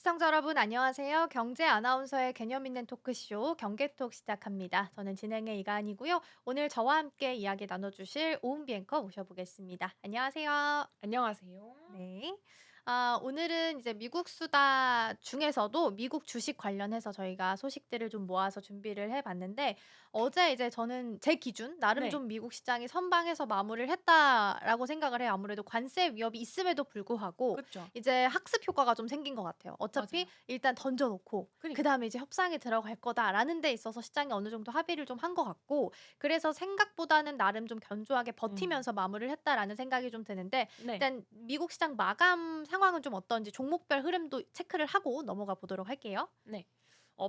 시청자 여러분 안녕하세요. 경제 아나운서의 개념 있는 토크쇼 경계톡 시작합니다. 저는 진행의 이가은이고요. 오늘 저와 함께 이야기 나눠주실 오은비 앵커 모셔보겠습니다. 안녕하세요. 안녕하세요. 네. 오늘은 이제 미국 수다 중에서도 미국 주식 관련해서 저희가 소식들을 좀 모아서 준비를 해 봤는데 어제 이제 저는 제 기준 나름 네. 좀 미국 시장이 선방해서 마무리를 했다라고 생각을 해요. 아무래도 관세 위협이 있음에도 불구하고 그쵸. 이제 학습 효과가 좀 생긴 것 같아요. 어차피 맞아요. 일단 던져 놓고 그니까요. 그다음에 이제 협상에 들어갈 거다라는 데 있어서 시장이 어느 정도 합의를 좀 한 것 같고 그래서 생각보다는 나름 좀 견조하게 음. 버티면서 마무리를 했다라는 생각이 좀 드는데 네. 일단 미국 시장 마감 상황은 좀 어떤지 종목별 흐름도 체크를 하고 넘어가 보도록 할게요. 네.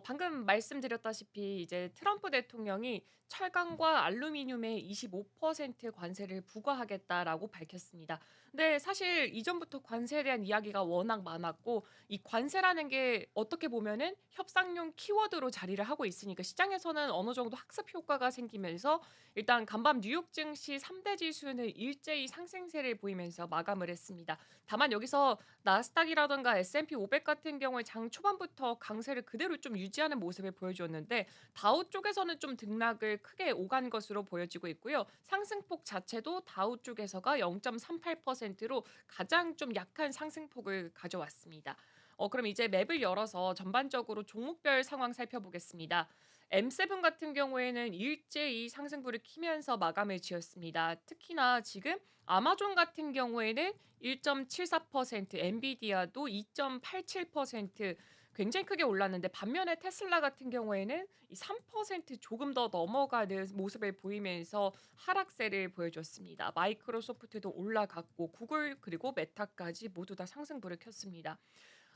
방금 말씀드렸다시피 이제 트럼프 대통령이 철강과 알루미늄에 25% 관세를 부과하겠다라고 밝혔습니다. 근데 사실 이전부터 관세에 대한 이야기가 워낙 많았고 이 관세라는 게 어떻게 보면은 협상용 키워드로 자리를 하고 있으니까 시장에서는 어느 정도 학습 효과가 생기면서 일단 간밤 뉴욕 증시 3대 지수는 일제히 상승세를 보이면서 마감을 했습니다. 다만 여기서 나스닥이라든가 S&P 500 같은 경우에 장 초반부터 강세를 그대로 좀 유지하는 모습을 보여주었는데 다우 쪽에서는 좀 등락을 크게 오간 것으로 보여지고 있고요. 상승폭 자체도 다우 쪽에서가 0.38%로 가장 좀 약한 상승폭을 가져왔습니다. 그럼 이제 맵을 열어서 전반적으로 종목별 상황 살펴보겠습니다. M7 같은 경우에는 일제히 상승부를 키면서 마감을 지었습니다. 특히나 지금 아마존 같은 경우에는 1.74%, 엔비디아도 2.87% 굉장히 크게 올랐는데 반면에 테슬라 같은 경우에는 이 3% 조금 더 넘어가는 모습을 보이면서 하락세를 보여줬습니다. 마이크로소프트도 올라갔고 구글 그리고 메타까지 모두 다 상승부를 켰습니다.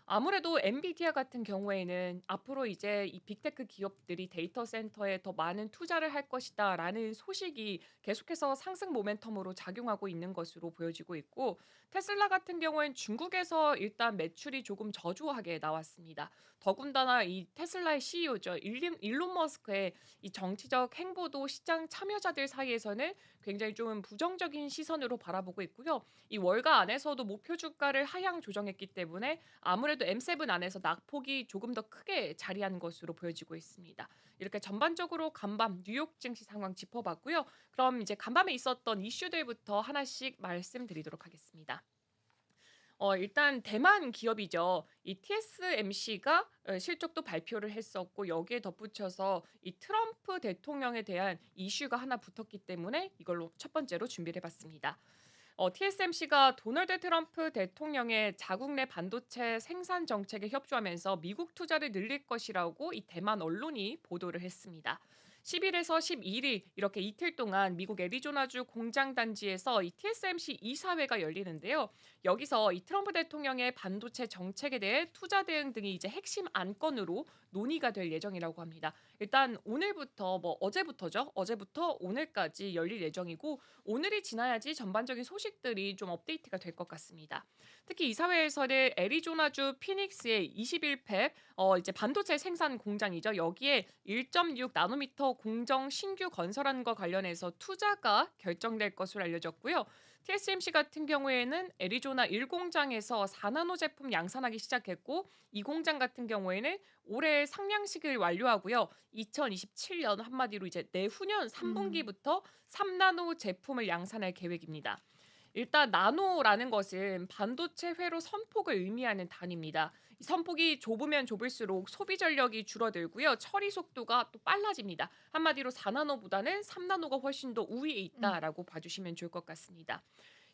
아무래도 엔비디아 같은 경우에는 앞으로 이제 이 빅테크 기업들이 데이터 센터에 더 많은 투자를 할 것이다라는 소식이 계속해서 상승 모멘텀으로 작용하고 있는 것으로 보여지고 있고 테슬라 같은 경우엔 중국에서 일단 매출이 조금 저조하게 나왔습니다. 더군다나 이 테슬라의 CEO죠. 일론 머스크의 이 정치적 행보도 시장 참여자들 사이에서는 굉장히 좀 부정적인 시선으로 바라보고 있고요. 이 월가 안에서도 목표 주가를 하향 조정했기 때문에 아무래도 M7 안에서 낙폭이 조금 더 크게 자리한 것으로 보여지고 있습니다. 이렇게 전반적으로 간밤 뉴욕 증시 상황 짚어봤고요. 그럼 이제 간밤에 있었던 이슈들부터 하나씩 말씀드리도록 하겠습니다. 일단 대만 기업이죠. 이 TSMC가 실적도 발표를 했었고 여기에 덧붙여서 이 트럼프 대통령에 대한 이슈가 하나 붙었기 때문에 이걸로 첫 번째로 준비를 해봤습니다. TSMC가 도널드 트럼프 대통령의 자국 내 반도체 생산 정책에 협조하면서 미국 투자를 늘릴 것이라고 이 대만 언론이 보도를 했습니다. 10일에서 11일 이렇게 이틀 동안 미국 애리조나주 공장 단지에서 이 TSMC 이사회가 열리는데요. 여기서 이 트럼프 대통령의 반도체 정책에 대해 투자 대응 등이 이제 핵심 안건으로 논의가 될 예정이라고 합니다. 일단 오늘부터 어제부터죠. 어제부터 오늘까지 열릴 예정이고 오늘이 지나야지 전반적인 소식들이 좀 업데이트가 될 것 같습니다. 특히 이사회에서는 애리조나주 피닉스의 21팹 이제 반도체 생산 공장이죠. 여기에 1.6 나노미터 공정 신규 건설안과 관련해서 투자가 결정될 것으로 알려졌고요. TSMC 같은 경우에는 애리조나 1공장에서 4나노 제품 양산하기 시작했고 이 공장 같은 경우에는 올해 상량식을 완료하고요. 2027년 한마디로 이제 내후년 음. 3분기부터 3나노 제품을 양산할 계획입니다. 일단 나노라는 것은 반도체 회로 선폭을 의미하는 단위입니다. 이 선폭이 좁으면 좁을수록 소비 전력이 줄어들고요. 처리 속도가 또 빨라집니다. 한마디로 4나노보다는 3나노가 훨씬 더 우위에 음. 있다라고 봐주시면 좋을 것 같습니다.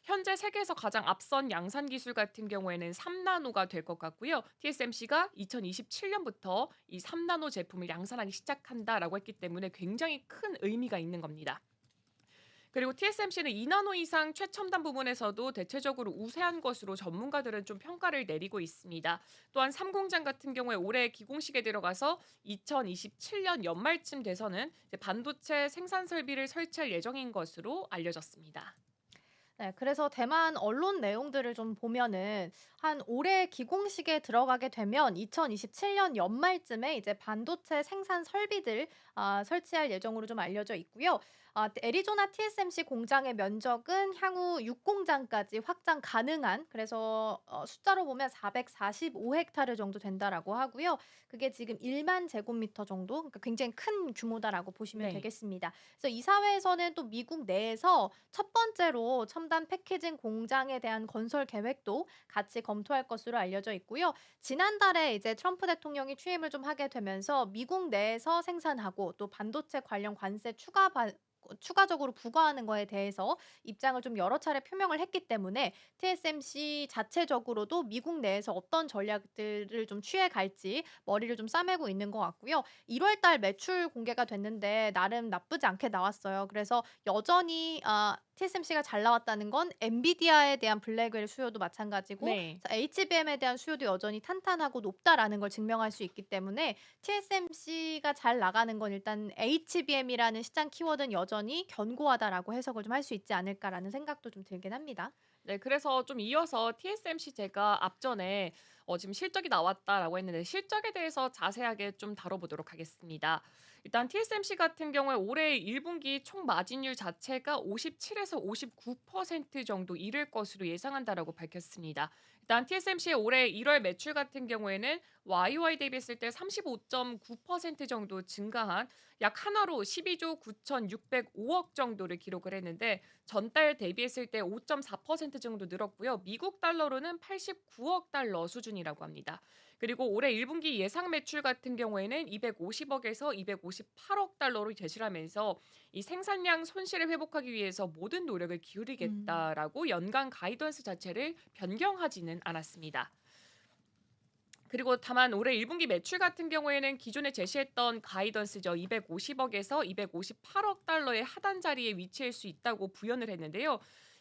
현재 세계에서 가장 앞선 양산 기술 같은 경우에는 3나노가 될 것 같고요. TSMC가 2027년부터 이 3나노 제품을 양산하기 시작한다라고 했기 때문에 굉장히 큰 의미가 있는 겁니다. 그리고 TSMC는 2나노 이상 최첨단 부분에서도 대체적으로 우세한 것으로 전문가들은 좀 평가를 내리고 있습니다. 또한 3공장 같은 경우에 올해 기공식에 들어가서 2027년 연말쯤 돼서는 이제 반도체 생산 설비를 설치할 예정인 것으로 알려졌습니다. 네. 그래서 대만 언론 내용들을 좀 보면은 한 올해 기공식에 들어가게 되면 2027년 연말쯤에 이제 반도체 생산 설비들 설치할 예정으로 좀 알려져 있고요. 애리조나 TSMC 공장의 면적은 향후 6공장까지 확장 가능한, 그래서 숫자로 보면 445 헥타르 정도 된다라고 하고요. 그게 지금 1만 제곱미터 정도, 그러니까 굉장히 큰 규모다라고 보시면 네. 되겠습니다. 그래서 이 사회에서는 또 미국 내에서 첫 번째로 첨단 패키징 공장에 대한 건설 계획도 같이 검토할 것으로 알려져 있고요. 지난달에 이제 트럼프 대통령이 취임을 좀 하게 되면서 미국 내에서 생산하고 또 반도체 관련 관세 추가적으로 부과하는 거에 대해서 입장을 좀 여러 차례 표명을 했기 때문에 TSMC 자체적으로도 미국 내에서 어떤 전략들을 좀 취해 갈지 머리를 좀 싸매고 있는 것 같고요. 1월 달 매출 공개가 됐는데 나름 나쁘지 않게 나왔어요. 그래서 여전히 TSMC가 잘 나왔다는 건 엔비디아에 대한 블랙웰 수요도 마찬가지고 네. HBM에 대한 수요도 여전히 탄탄하고 높다라는 걸 증명할 수 있기 때문에 TSMC가 잘 나가는 건 일단 HBM이라는 시장 키워드는 여전히 견고하다라고 해석을 좀 할 수 있지 않을까라는 생각도 좀 들긴 합니다. 네, 그래서 좀 이어서 TSMC 제가 앞전에 지금 실적이 나왔다라고 했는데 실적에 대해서 자세하게 좀 다뤄보도록 하겠습니다. 일단 TSMC 같은 경우에 올해 1분기 총 마진율 자체가 57에서 59% 정도 이를 것으로 예상한다라고 밝혔습니다. 일단 TSMC의 올해 1월 매출 같은 경우에는 YOY 대비했을 때 35.9% 정도 증가한 약 한화로 12조 9,605억 정도를 기록을 했는데 전달 대비했을 때 5.4% 정도 늘었고요. 미국 달러로는 89억 달러 수준이라고 합니다. 그리고 올해 1분기 예상 매출 같은 경우에는 250억에서 258억 달러로 제시하면서 이 생산량 손실을 회복하기 위해서 모든 노력을 음. 기울이겠다라고 연간 가이던스 자체를 변경하지는 않았습니다. 그리고 다만 올해 1분기 매출 같은 경우에는 기존에 제시했던 가이던스죠. 250억에서 258억 달러의 하단 자리에 위치할 수 있다고 부연을 했는데요.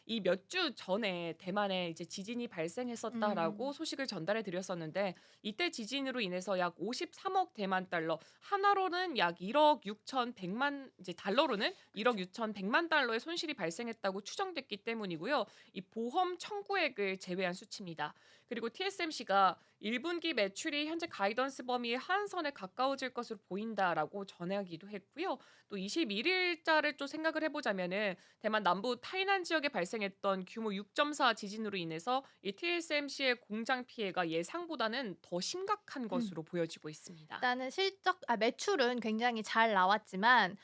이 몇 주 전에 대만에 이제 지진이 발생했었다라고 음. 소식을 전달해 드렸었는데 이때 지진으로 인해서 약 53억 대만 달러, 하나로는 약 1억 6,100만 이제 달러로는 1억 그쵸. 6,100만 달러의 손실이 발생했다고 추정됐기 때문이고요. 이 보험 청구액을 제외한 수치입니다. 그리고 TSMC가 1분기 매출이 현재 가이던스 범위의 하한선에 가까워질 것으로 보인다라고 전하기도 했고요. 또 21일자를 또 생각을 해보자면은 대만 남부 타이난 지역에 발생했던 규모 6.4 지진으로 인해서 이 TSMC의 공장 피해가 예상보다는 더 심각한 음. 것으로 보여지고 있습니다. 일단은 매출은 굉장히 잘 나왔지만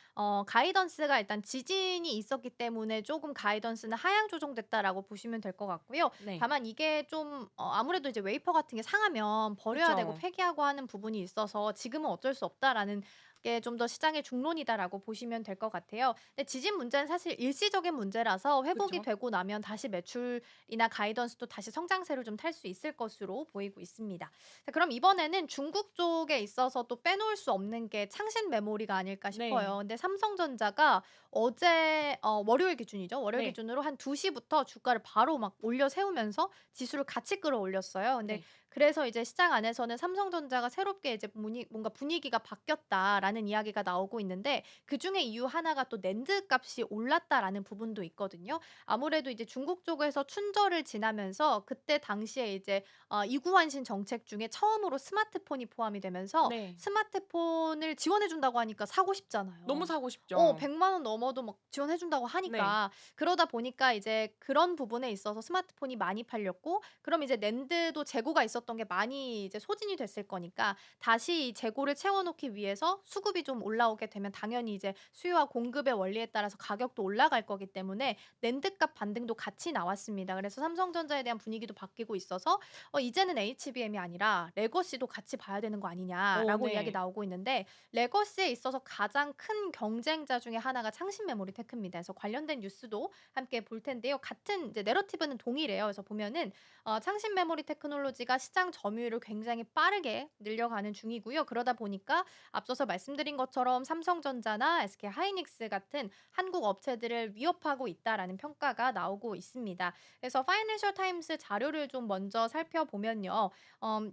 가이던스가 일단 지진이 있었기 때문에 조금 가이던스는 하향 조정됐다라고 보시면 될 것 같고요. 네. 다만 이게 좀 아무래도 이제 웨이퍼 같은 게 상하면 버려야 되고 그쵸. 폐기하고 하는 부분이 있어서 지금은 어쩔 수 없다라는 게 좀 더 시장의 중론이다라고 보시면 될 것 같아요. 근데 지진 문제는 사실 일시적인 문제라서 회복이 그쵸. 되고 나면 다시 매출이나 가이던스도 다시 성장세를 좀 탈 수 있을 것으로 보이고 있습니다. 자, 그럼 이번에는 중국 쪽에 있어서 또 빼놓을 수 없는 게 창신 메모리가 아닐까 싶어요. 네. 근데 삼성전자가 어제 월요일 기준이죠. 월요일 네. 기준으로 한 2 시부터 주가를 바로 막 올려 세우면서 지수를 같이 끌어올렸어요. 근데 네. 그래서 이제 시장 안에서는 삼성전자가 새롭게 이제 뭔가 분위기가 바뀌었다라는 이야기가 나오고 있는데 그중에 이유 하나가 또 낸드 값이 올랐다라는 부분도 있거든요. 아무래도 이제 중국 쪽에서 춘절을 지나면서 그때 당시에 이제 이구환신 정책 중에 처음으로 스마트폰이 포함이 되면서 네. 스마트폰을 지원해 준다고 하니까 사고 너무 싶잖아요. 사고 싶죠. 100만 원 넘어도 막 지원해 준다고 네. 하니까. 그러다 보니까 이제 그런 부분에 있어서 스마트폰이 많이 팔렸고 그럼 이제 낸드도 재고가 있었던 게 많이 이제 소진이 됐을 거니까 다시 이 재고를 채워 놓기 위해서 수급이 좀 올라오게 되면 당연히 이제 수요와 공급의 원리에 따라서 가격도 올라갈 거기 때문에 낸드값 반등도 같이 나왔습니다. 그래서 삼성전자에 대한 분위기도 바뀌고 있어서 이제는 HBM이 아니라 레거시도 같이 봐야 되는 거 아니냐라고 이야기 네. 나오고 있는데 레거시에 있어서 가장 큰 경쟁자 중에 하나가 창신 메모리 테크입니다. 그래서 관련된 뉴스도 함께 볼 텐데요. 같은 이제 내러티브는 동일해요. 그래서 보면은 창신 메모리 테크놀로지가 시장 점유율을 굉장히 빠르게 늘려가는 중이고요. 그러다 보니까 앞서서 말씀드린 말씀드린 것처럼 삼성전자나 SK하이닉스 같은 한국 업체들을 위협하고 있다라는 평가가 나오고 있습니다. 그래서 파이낸셜 타임스 자료를 좀 먼저 살펴보면요.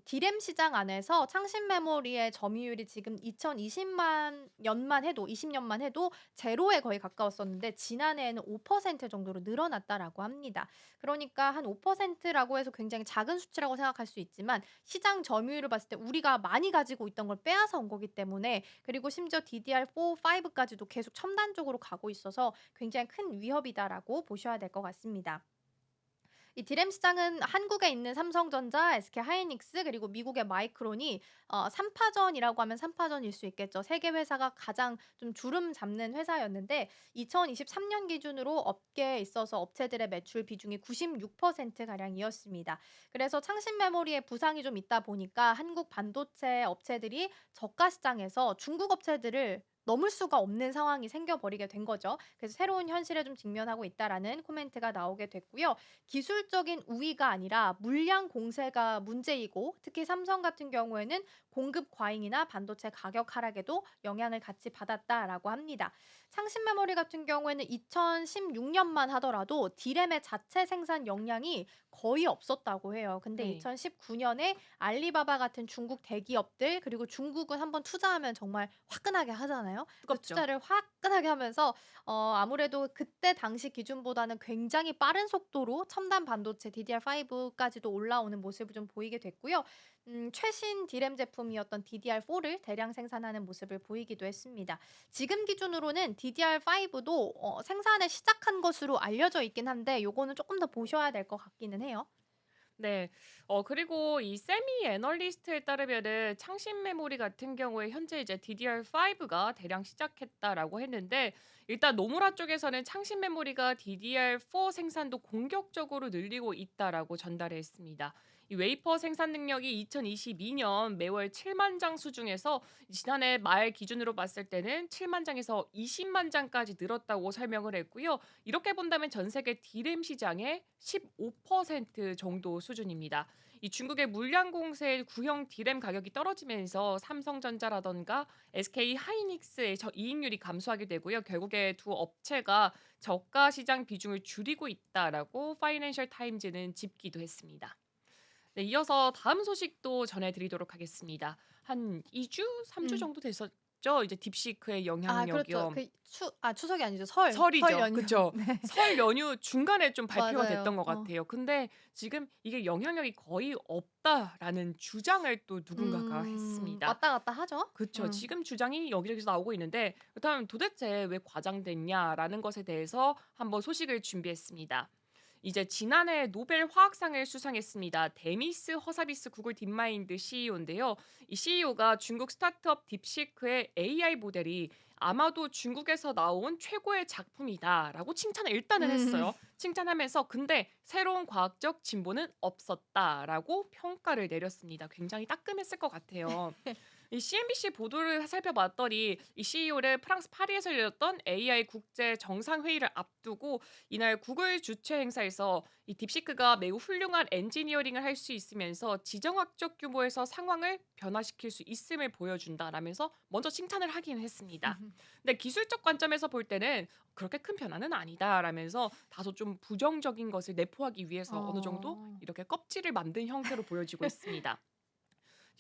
디램 시장 안에서 창신 메모리의 점유율이 지금 2020년만 해도 제로에 거의 가까웠었는데 지난해에는 5% 정도로 늘어났다라고 합니다. 그러니까 한 5%라고 해서 굉장히 작은 수치라고 생각할 수 있지만 시장 점유율을 봤을 때 우리가 많이 가지고 있던 걸 빼앗아 온 거기 때문에 그리고 심지어 DDR4, 5까지도 계속 첨단 쪽으로 가고 있어서 굉장히 큰 위협이다라고 보셔야 될 것 같습니다. 이 디램 시장은 한국에 있는 삼성전자, SK하이닉스 그리고 미국의 마이크론이 3파전이라고 하면 3파전일 수 있겠죠. 세 개 회사가 가장 좀 주름 잡는 회사였는데 2023년 기준으로 업계에 있어서 업체들의 매출 비중이 96% 가량이었습니다. 그래서 창신 메모리에 부상이 좀 있다 보니까 한국 반도체 업체들이 저가 시장에서 중국 업체들을 넘을 수가 없는 상황이 생겨버리게 된 거죠. 그래서 새로운 현실에 좀 직면하고 있다라는 코멘트가 나오게 됐고요. 기술적인 우위가 아니라 물량 공세가 문제이고 특히 삼성 같은 경우에는 공급 과잉이나 반도체 가격 하락에도 영향을 같이 받았다라고 합니다. 창신 메모리 같은 경우에는 2016년만 하더라도 디램의 자체 생산 역량이 거의 없었다고 해요. 근데 네. 2019년에 알리바바 같은 중국 대기업들 그리고 중국은 한번 투자하면 정말 화끈하게 하잖아요. 그래서 뜨겁죠. 투자를 화끈하게 하면서 아무래도 그때 당시 기준보다는 굉장히 빠른 속도로 첨단 반도체 DDR5까지도 올라오는 모습을 좀 보이게 됐고요. 최신 디램 제품이었던 DDR4를 대량 생산하는 모습을 보이기도 했습니다. 지금 기준으로는 DDR5도 생산을 시작한 것으로 알려져 있긴 한데 요거는 조금 더 보셔야 될 것 같기는 해요. 네. 그리고 이 세미 애널리스트에 따르면은 창신 메모리 같은 경우에 현재 이제 DDR5가 대량 시작했다라고 했는데 일단 노무라 쪽에서는 창신 메모리가 DDR4 생산도 공격적으로 늘리고 있다라고 전달을 했습니다. 이 웨이퍼 생산 능력이 2022년 매월 7만 장 수준에서 지난해 말 기준으로 봤을 때는 7만 장에서 20만 장까지 늘었다고 설명을 했고요. 이렇게 본다면 전 세계 디램 시장의 15% 정도 수준입니다. 이 중국의 물량 공세 구형 디램 가격이 떨어지면서 삼성전자라던가 SK 하이닉스의 이익률이 감소하게 되고요. 결국에 두 업체가 저가 시장 비중을 줄이고 있다라고 파이낸셜 타임즈는 짚기도 했습니다. 네, 이어서 다음 소식도 전해드리도록 하겠습니다. 한 2주, 3주 음. 정도 됐었죠. 이제 딥시크의 아 그렇죠. 영향력이요. 추석이 아니죠. 설 설이죠. 연휴. 그쵸. 네. 설 연휴 중간에 좀 발표가 됐던 맞아요. 것 같아요. 근데 지금 이게 "영향력이 거의 없다."라는 주장을 또 누군가가 했습니다. 왔다 갔다 하죠. 그쵸. 지금 주장이 여기저기서 나오고 있는데 그렇다면 도대체 왜 과장됐냐라는 것에 대해서 한번 소식을 준비했습니다. 이제 지난해 노벨 화학상을 수상했습니다. 데미스 허사비스 구글 딥마인드 CEO인데요. 이 CEO가 중국 스타트업 딥시크의 AI 모델이 아마도 중국에서 나온 최고의 작품이다라고 칭찬을 일단은 음. 했어요. 칭찬하면서 근데 새로운 과학적 진보는 없었다라고 평가를 내렸습니다. 굉장히 따끔했을 것 같아요. 이 CNBC 보도를 살펴봤더니 이 CEO를 프랑스 파리에서 열렸던 AI 국제 정상회의를 앞두고 이날 구글 주최 행사에서 이 딥시크가 매우 훌륭한 엔지니어링을 할 수 있으면서 지정학적 규모에서 상황을 변화시킬 수 있음을 보여준다라면서 먼저 칭찬을 하긴 했습니다. 근데 기술적 관점에서 볼 때는 그렇게 큰 변화는 아니다라면서 다소 좀 부정적인 것을 내포하기 위해서 어느 정도 어. 이렇게 껍질을 만든 형태로 보여지고 있습니다.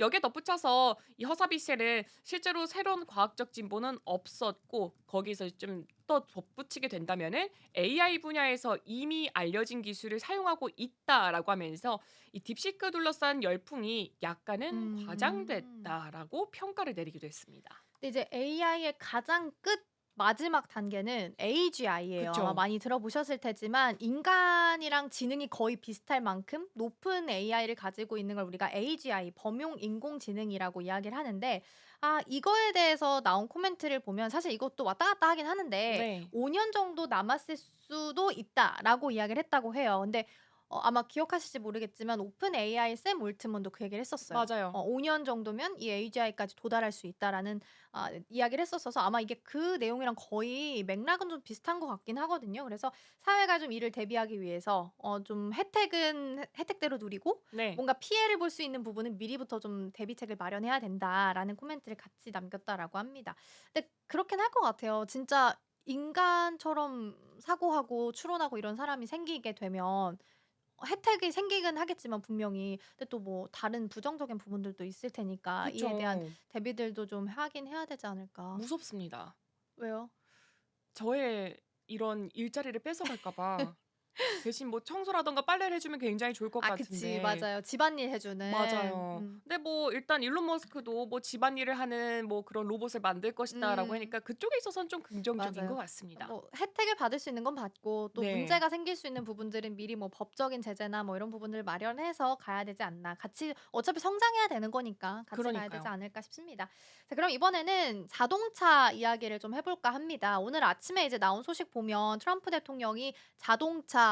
여기에 덧붙여서 이 허사비셀은 실제로 새로운 과학적 진보는 없었고 거기서 좀 더 덧붙이게 된다면은 AI 분야에서 이미 알려진 기술을 사용하고 있다라고 하면서 이 딥시크 둘러싼 열풍이 약간은 음. 과장됐다라고 평가를 내리기도 했습니다. 근데 이제 AI의 가장 끝 마지막 단계는 AGI예요. 아마 그쵸. 많이 들어보셨을 테지만 인간이랑 지능이 거의 비슷할 만큼 높은 AI를 가지고 있는 걸 우리가 AGI, 범용 인공지능이라고 이야기를 하는데 이거에 대해서 나온 코멘트를 보면 사실 이것도 왔다 갔다 하긴 하는데 네. 5년 정도 남았을 수도 있다라고 이야기를 했다고 해요. 근데 아마 기억하실지 모르겠지만 오픈 AI 샘 올트먼도 그 얘기를 했었어요. 맞아요. 5년 정도면 이 AGI까지 도달할 수 있다라는 이야기를 했었어서 아마 이게 그 내용이랑 거의 맥락은 좀 비슷한 것 같긴 하거든요. 그래서 사회가 좀 이를 대비하기 위해서 좀 혜택은 혜택대로 누리고 네. 뭔가 피해를 볼 수 있는 부분은 미리부터 좀 대비책을 마련해야 된다라는 코멘트를 같이 남겼다라고 합니다. 근데 그렇긴 할 것 같아요. 진짜 인간처럼 사고하고 추론하고 이런 사람이 생기게 되면 혜택이 생기긴 하겠지만 분명히 근데 또 뭐 다른 부정적인 부분들도 있을 테니까 이에 대한 그쵸. 대비들도 좀 하긴 해야 되지 않을까. 무섭습니다. 왜요? 저의 이런 일자리를 뺏어갈까 봐. 대신 뭐 청소라든가 빨래를 해 주면 굉장히 좋을 것 아 그치. 같은데. 맞아요. 집안일 해 주는. 맞아요. 근데 뭐 일단 일론 머스크도 뭐 "집안일을 하는 뭐 그런 로봇을 만들 것이다."라고 음. 하니까 그쪽에 있어서는 좀 긍정적인 것 맞아요. 같습니다. 뭐 혜택을 받을 수 있는 건 받고 또 네. 문제가 생길 수 있는 부분들은 미리 뭐 법적인 제재나 뭐 이런 부분을 마련해서 가야 되지 않나. 같이 어차피 성장해야 되는 거니까 같이 가야 되지 그러니까요. 않을까 싶습니다. 자 그럼 이번에는 자동차 이야기를 좀 해 볼까 합니다. 오늘 아침에 이제 나온 소식 보면 트럼프 대통령이 자동차,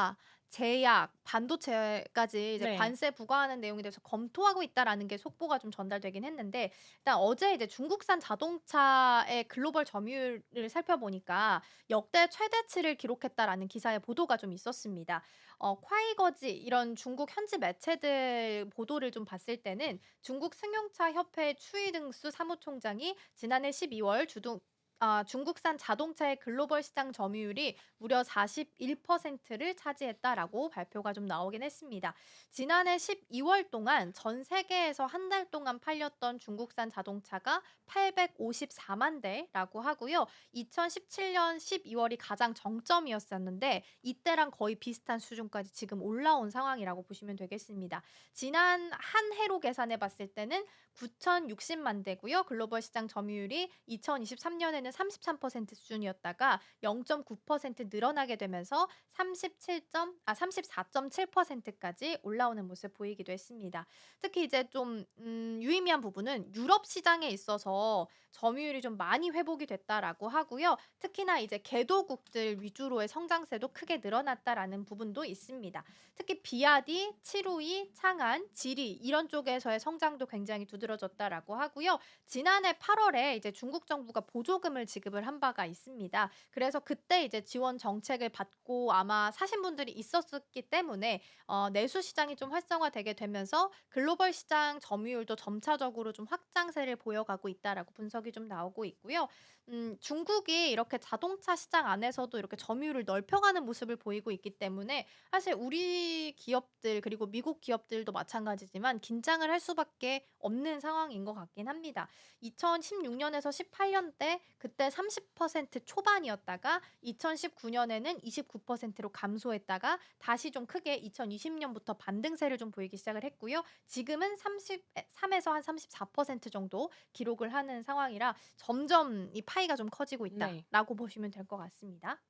제약, 반도체까지 이제 네. 관세 부과하는 내용에 대해서 검토하고 있다라는 게 속보가 좀 전달되긴 했는데 일단 어제 이제 중국산 자동차의 글로벌 점유율을 살펴보니까 역대 최대치를 기록했다라는 기사의 보도가 좀 있었습니다. 콰이거지 이런 중국 현지 매체들 보도를 좀 봤을 때는 중국 승용차 협회 추이등수 사무총장이 지난해 12월 중국산 자동차의 글로벌 시장 점유율이 무려 41%를 차지했다라고 발표가 좀 나오긴 했습니다. 지난해 12월 동안 전 세계에서 한 달 동안 팔렸던 중국산 자동차가 854만 대라고 하고요. 2017년 12월이 가장 정점이었었는데 이때랑 거의 비슷한 수준까지 지금 올라온 상황이라고 보시면 되겠습니다. 지난 한 해로 계산해 봤을 때는 9,060만 대고요. 글로벌 시장 점유율이 2023년에는 33% 수준이었다가 0.9% 늘어나게 되면서 34.7%까지 올라오는 모습 보이기도 했습니다. 특히 이제 좀 유의미한 부분은 유럽 시장에 있어서 점유율이 좀 많이 회복이 됐다라고 하고요. 특히나 이제 개도국들 위주로의 성장세도 크게 늘어났다라는 부분도 있습니다. 특히 비아디, 치루이, 창안, 지리 이런 쪽에서의 성장도 굉장히 두드러졌다라고 하고요. 지난해 8월에 이제 중국 정부가 보조금을 지급을 한 바가 있습니다. 그래서 그때 이제 지원 정책을 받고 아마 사신 분들이 있었기 때문에 내수 시장이 좀 활성화되게 되면서 글로벌 시장 점유율도 점차적으로 좀 확장세를 보여가고 있다라고 분석이 좀 나오고 있고요. 중국이 이렇게 자동차 시장 안에서도 이렇게 점유율을 넓혀가는 모습을 보이고 있기 때문에 사실 우리 기업들 그리고 미국 기업들도 마찬가지지만 긴장을 할 수밖에 없는 상황인 것 같긴 합니다. 2016년에서 18년 때 그때 30% 초반이었다가 2019년에는 29%로 감소했다가 다시 좀 크게 2020년부터 반등세를 좀 보이기 시작을 했고요. 지금은 33에서 한 34% 정도 기록을 하는 상황이라 점점 이 파이가 좀 커지고 네. 있다라고 보시면 될 것 같습니다.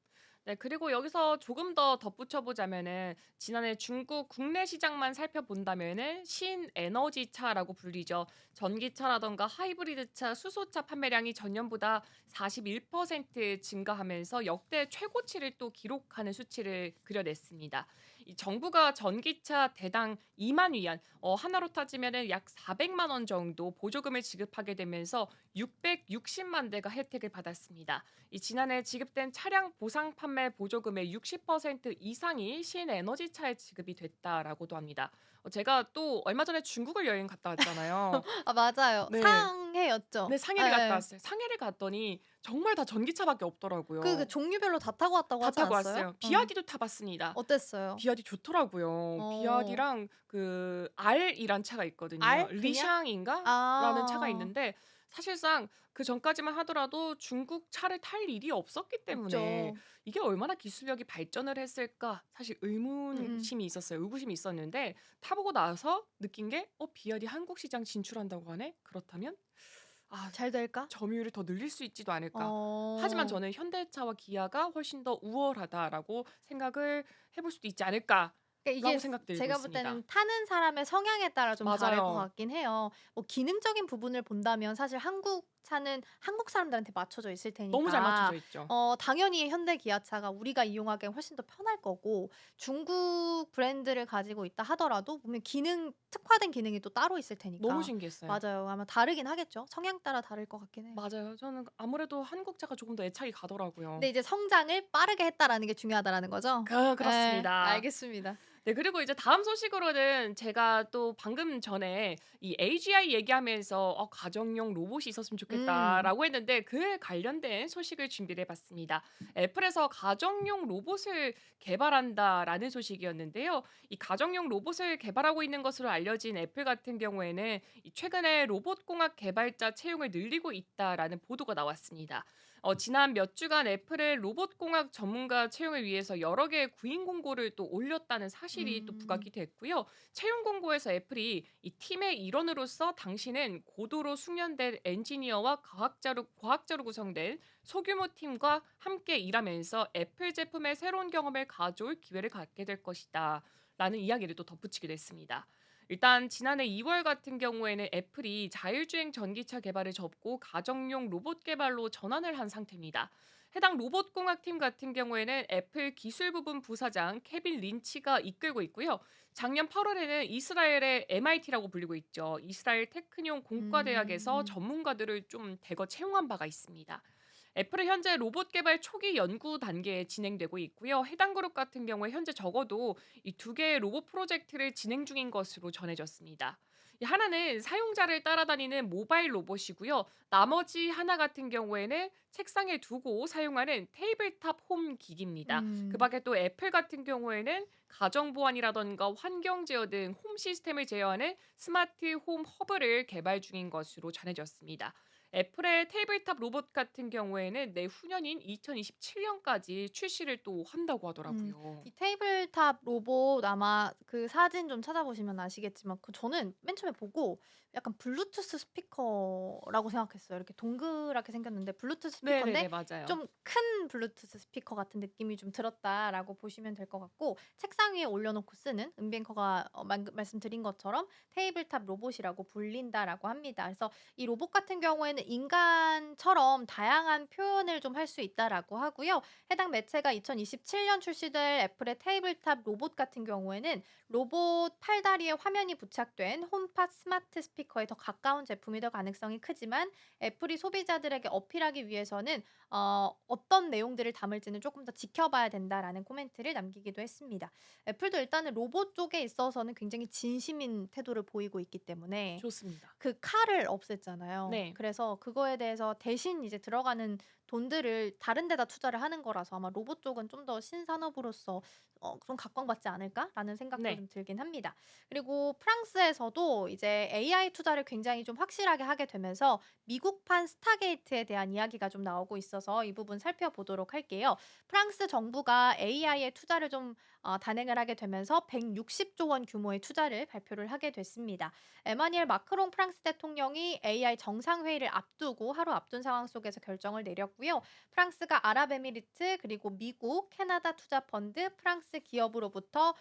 네. 그리고 여기서 조금 더 덧붙여 보자면은 지난해 중국 국내 시장만 살펴본다면은 신에너지차라고 불리죠. 전기차라든가 하이브리드차, 수소차 판매량이 전년보다 41% 증가하면서 역대 최고치를 또 기록하는 수치를 그려냈습니다. 이 정부가 전기차 대당 2만 위안, 하나로 따지면은 약 400만 원 정도 보조금을 지급하게 되면서 660만 대가 혜택을 받았습니다. 이 지난해 지급된 차량 보상 판매 보조금의 60% 이상이 신에너지차에 지급이 됐다라고도 합니다. 제가 또 얼마 전에 중국을 여행 갔다 왔잖아요. 아 맞아요. 네. 상해였죠. 네, 상해를 갔다 예예. 왔어요. 상해를 갔더니 정말 다 전기차밖에 그 없더라고요. 종류별로 다 타고 왔다고 다 하지 타고 않았어요? 왔어요. 어. 비아디도 타 봤습니다. 어땠어요? 비아디 좋더라고요. 어. 비아디랑 그 R이란 차가 있거든요. 알? 그냥? 리샹인가? 라는 차가 아. 있는데 사실상 그전까지만 하더라도 중국 차를 탈 일이 없었기 때문에 없죠. '이게 얼마나 기술력이 발전을 했을까?' 사실 음음. 의문심이 있었어요. 의구심이 있었는데 타 보고 나서 느낀 게 '어 비아디 한국 시장 진출한다고 하네? 그렇다면 아 잘 될까? 점유율을 더 늘릴 수 있지도 않을까.' 하지만 어. 저는 '현대차와 기아가 훨씬 더 우월하다.'라고 생각을 해볼 수도 있지 않을까. 그러니까 이게 생각 들고 제가 볼 있습니다. 때는 타는 사람의 성향에 따라 좀 다를 것 맞아요. 같긴 해요. 뭐 기능적인 부분을 본다면 사실 한국 차는 한국 사람들한테 맞춰져 있을 너무 잘 테니까 맞춰져 있죠. 당연히 현대 기아차가 우리가 이용하기엔 훨씬 더 편할 거고, 중국 브랜드를 가지고 있다 하더라도 보면 특화된 기능이 또 따로 있을 너무 테니까. 신기했어요. 맞아요. 아마 다르긴 하겠죠. 성향 따라 다를 것 같긴 해요. 맞아요. 저는 아무래도 한국차가 조금 더 애착이 가더라고요. 근데 이제 "성장을 빠르게 했다."라는 게 중요하다라는 거죠? 예. 그렇습니다. 알겠습니다. 네, 그리고 이제 다음 소식으로는 제가 또 방금 전에 이 AGI 얘기하면서 가정용 로봇이 있었으면 음. 좋겠다."라고 했는데 그에 관련된 소식을 준비를 해 봤습니다. 애플에서 "가정용 로봇을 개발한다."라는 소식이었는데요. 이 가정용 로봇을 개발하고 있는 것으로 알려진 애플 같은 경우에는 이 최근에 "로봇공학 개발자 채용을 늘리고 있다."라는 보도가 나왔습니다. 지난 몇 주간 애플의 로봇공학 전문가 채용을 위해서 여러 개의 구인 공고를 또 올렸다는 사실이 또 음. 부각이 됐고요. 채용 공고에서 애플이 이 팀의 일원으로서 당신은 고도로 숙련된 엔지니어와 과학자로 구성된 소규모 팀과 함께 일하면서 애플 제품의 새로운 경험을 가져올 기회를 갖게 될 것이다. 라는 이야기를 또 덧붙이기도 했습니다. 일단 지난해 2월 같은 경우에는 애플이 자율주행 전기차 개발을 접고 가정용 로봇 개발로 전환을 한 상태입니다. 해당 로봇공학팀 같은 경우에는 애플 기술부분 부사장 케빈 린치가 이끌고 있고요. 작년 8월에는 이스라엘의 MIT라고 불리고 있죠. 이스라엘 테크니온 공과대학에서 음. 전문가들을 좀 대거 채용한 바가 있습니다. 애플은 현재 로봇 개발 초기 연구 단계에 진행되고 있고요. 해당 그룹 같은 경우에 현재 적어도 이 두 개의 로봇 프로젝트를 진행 중인 것으로 전해졌습니다. 이 하나는 사용자를 따라다니는 모바일 로봇이고요. 나머지 하나 같은 경우에는 책상에 두고 사용하는 테이블탑 홈 기기입니다. 그 음. 밖에 또 애플 같은 경우에는 가정 보안이라던가 환경 제어 등 홈 시스템을 제어하는 스마트 홈 허브를 개발 중인 것으로 전해졌습니다. 애플의 테이블탑 로봇 같은 경우에는 내후년인 2027년까지 출시를 또 한다고 음. 하더라고요. 이 테이블탑 로봇 아마 그 사진 좀 찾아보시면 아시겠지만 저는 맨 처음에 보고 약간 블루투스 스피커라고 생각했어요. 이렇게 동그랗게 생겼는데 블루투스 스피커인데 네네네. 맞아요. 좀 큰 블루투스 스피커 같은 느낌이 좀 들었다라고 보시면 될 것 같고, 책상 위에 올려 놓고 쓰는 은뱅커가 말씀드린 것처럼 테이블탑 로봇이라고 불린다라고 합니다. 그래서 이 로봇 같은 경우에는 인간처럼 다양한 표현을 좀 할 수 있다라고 하고요. 해당 매체가 2027년 출시될 애플의 테이블탑 로봇 같은 경우에는 로봇 팔다리에 화면이 부착된 홈팟 스마트 스피커에 더 가까운 제품이 될 가능성이 크지만, 애플이 소비자들에게 어필하기 위해서는 어떤 내용들을 담을지는 조금 더 지켜봐야 된다라는 코멘트를 남기기도 했습니다. 애플도 일단은 로봇 쪽에 있어서는 굉장히 진심인 태도를 보이고 있기 때문에 좋습니다. 그 칼을 없앴잖아요. 네. 그래서 그거에 대해서 대신 이제 들어가는 돈들을 다른 데다 투자를 하는 거라서 아마 로봇 쪽은 좀 더 신산업으로서 좀 각광받지 않을까라는 생각도 네. 좀 들긴 합니다. 그리고 프랑스에서도 이제 AI 투자를 굉장히 좀 확실하게 하게 되면서 미국판 스타게이트에 대한 이야기가 좀 나오고 있어서 이 부분 살펴보도록 할게요. 프랑스 정부가 AI에 투자를 좀 단행을 하게 되면서 160조 원 규모의 투자를 발표를 하게 됐습니다. 에마니엘 마크롱 프랑스 대통령이 AI 정상회의를 앞두고 하루 앞둔 상황 속에서 결정을 내렸고요. 프랑스가 아랍에미리트 그리고 미국, 캐나다 투자펀드, 프랑스 기업으로부터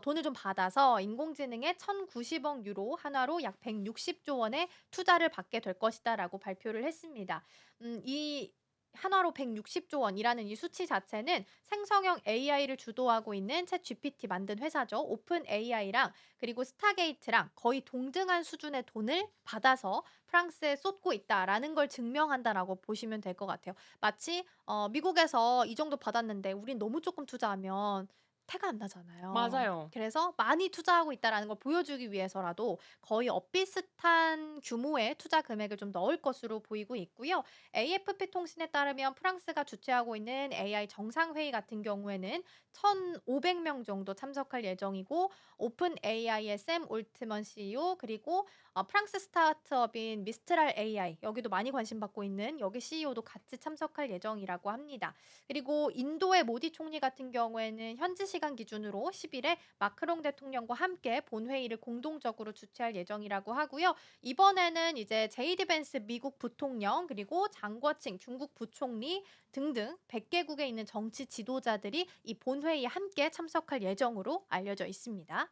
돈을 좀 받아서 인공지능에 1,090억 유로, 한화로 약 160조 원의 투자를 받게 될 것이다라고 발표를 했습니다. 이 한화로 160조 원이라는 이 수치 자체는 생성형 AI를 주도하고 있는 챗GPT 만든 회사죠. 오픈 AI랑 그리고 스타게이트랑 거의 동등한 수준의 돈을 받아서 프랑스에 쏟고 있다라는 걸 증명한다라고 보시면 될 것 같아요. 마치 미국에서 이 정도 받았는데 우린 너무 조금 투자하면 태가 안 나잖아요. 맞아요. 그래서 많이 투자하고 있다라는 걸 보여주기 위해서라도 거의 엇비슷한 규모의 투자 금액을 좀 넣을 것으로 보이고 있고요. AFP 통신에 따르면 프랑스가 주최하고 있는 AI 정상회의 같은 경우에는 1,500명 정도 참석할 예정이고, 오픈 AI의 샘 올트먼 CEO 그리고 프랑스 스타트업인 미스트랄 AI, 여기도 많이 관심 받고 있는 여기 CEO도 같이 참석할 예정이라고 합니다. 그리고 인도의 모디 총리 같은 경우에는 현지 시간 기준으로 10일에 마크롱 대통령과 함께 본회의를 공동적으로 주최할 예정이라고 하고요. 이번에는 이제 제이디 벤스 미국 부통령 그리고 장거칭 중국 부총리 등등 100개국에 있는 정치 지도자들이 이 본회의에 함께 참석할 예정으로 알려져 있습니다.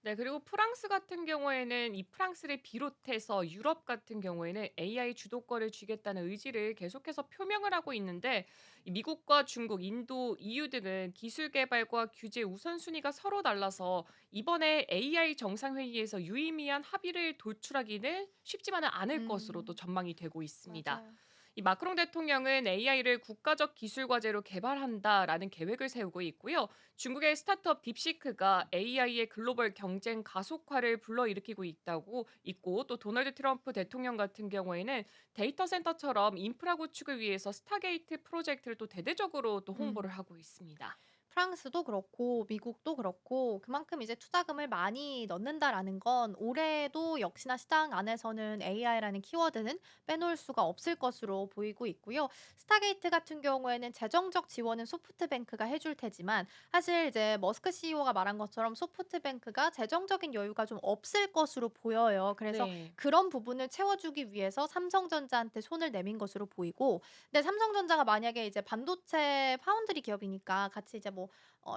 네, 그리고 프랑스 같은 경우에는 이 프랑스를 비롯해서 유럽 같은 경우에는 AI 주도권을 쥐겠다는 의지를 계속해서 표명을 하고 있는데 이 미국과 중국, 인도, EU 등은 기술 개발과 규제 우선순위가 서로 달라서 이번에 AI 정상회의에서 유의미한 합의를 도출하기는 쉽지만은 않을 것으로도 음. 전망이 되고 있습니다. 맞아요. 이 마크롱 대통령은 AI를 국가적 기술 과제로 개발한다라는 계획을 세우고 있고요. 중국의 스타트업 딥시크가 AI의 글로벌 경쟁 가속화를 불러일으키고 있고 또 도널드 트럼프 대통령 같은 경우에는 데이터 센터처럼 인프라 구축을 위해서 스타게이트 프로젝트를 또 대대적으로 또 홍보를 음. 하고 있습니다. 프랑스도 그렇고 미국도 그렇고 그만큼 이제 투자금을 많이 넣는다라는 건 올해도 역시나 시장 안에서는 AI라는 키워드는 빼놓을 수가 없을 것으로 보이고 있고요. 스타게이트 같은 경우에는 재정적 지원은 소프트뱅크가 해줄 테지만 사실 이제 머스크 CEO가 말한 것처럼 소프트뱅크가 재정적인 여유가 좀 없을 것으로 보여요. 그래서 네. 그런 부분을 채워주기 위해서 삼성전자한테 손을 내민 것으로 보이고 근데 삼성전자가 만약에 이제 반도체 파운드리 기업이니까 같이 이제 뭐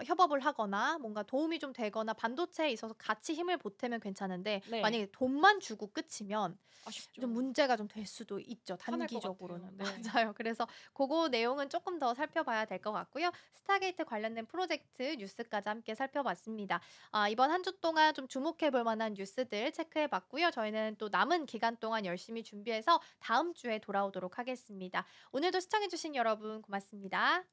협업을 하거나 뭔가 도움이 좀 되거나 반도체에 있어서 같이 힘을 보태면 괜찮은데 네. 만약에 돈만 주고 끝이면 좀 아쉽죠. 문제가 좀 될 수도 있죠, 화날 것 같아요. 단기적으로는. 네. 맞아요. 그래서 고거 내용은 쪼끔 더 살펴봐야 될 것 같고요. 스타게이트 관련된 프로젝트 뉴스까지 함께 살펴봤습니다. 이번 한 주 동안 좀 주목해 볼 만한 뉴스들 체크해 봤고요. 저희는 또 남은 기간 동안 열심히 준비해서 다음 주에 돌아오도록 하겠습니다. 오늘도 시청해 주신 여러분 고맙습니다.